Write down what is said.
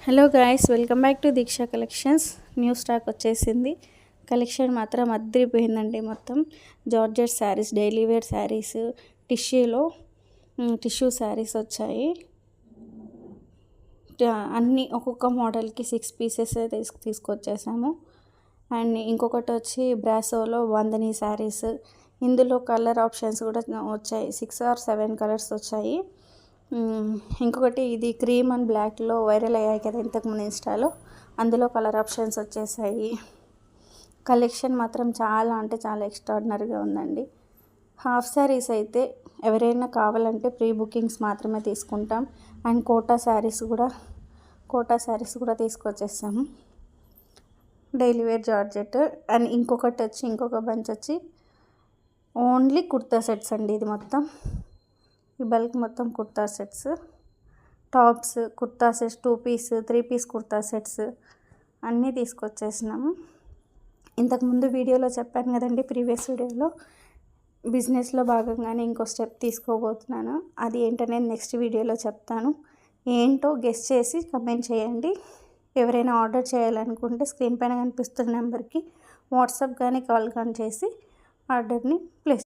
Hello guys, welcome back to Deeksha collections. New stock వచ్చేసింది. Collection మాత్రం అద్దరిపోయిందండి. మొత్తం georgette saris, daily wear saris, tissue saris వచ్చాయి. అన్నీ ఒక్కొక్క మోడల్కి 6 పీసెస్ తీసుకొచ్చేసాము. అండ్ ఇంకొకటి వచ్చి బ్రాసోలో వందని శారీస్. ఇందులో కలర్ ఆప్షన్స్ కూడా వచ్చాయి. 6 or 7 కలర్స్ వచ్చాయి. ఇంకొకటి ఇది క్రీమ్ అండ్ బ్లాక్లో వైరల్ అయ్యాయి కదా ఇంతకుముందు ఇన్స్టాలో, అందులో కలర్ ఆప్షన్స్ వచ్చేసాయి. కలెక్షన్ మాత్రం చాలా అంటే చాలా ఎక్స్ట్రాడినరీగా ఉందండి. హాఫ్ శారీస్ అయితే ఎవరైనా కావాలంటే ప్రీ బుకింగ్స్ మాత్రమే తీసుకుంటాం. అండ్ కోటా శారీస్ కూడా తీసుకొచ్చేస్తాము. Daily wear georgette. అండ్ ఇంకొక బంచ్ వచ్చి ఓన్లీ కుర్తా సెట్స్ అండి. ఇది మొత్తం ఈ బల్క్ మొత్తం kurta sets, tops, kurta sets, 2 piece 3 piece kurta sets అన్నీ తీసుకొచ్చేసినాము. ఇంతకుముందు వీడియోలో చెప్పాను కదండి, ప్రీవియస్ వీడియోలో బిజినెస్లో భాగంగానే ఇంకో స్టెప్ తీసుకోబోతున్నాను. అది ఏంటనేది నెక్స్ట్ వీడియోలో చెప్తాను. ఏంటో గెస్ చేసి కమెంట్ చేయండి. ఎవరైనా ఆర్డర్ చేయాలనుకుంటే స్క్రీన్ పైన కనిపిస్తున్న నెంబర్కి వాట్సాప్ కానీ కాల్ కానీ చేసి ఆర్డర్ని ప్లేస్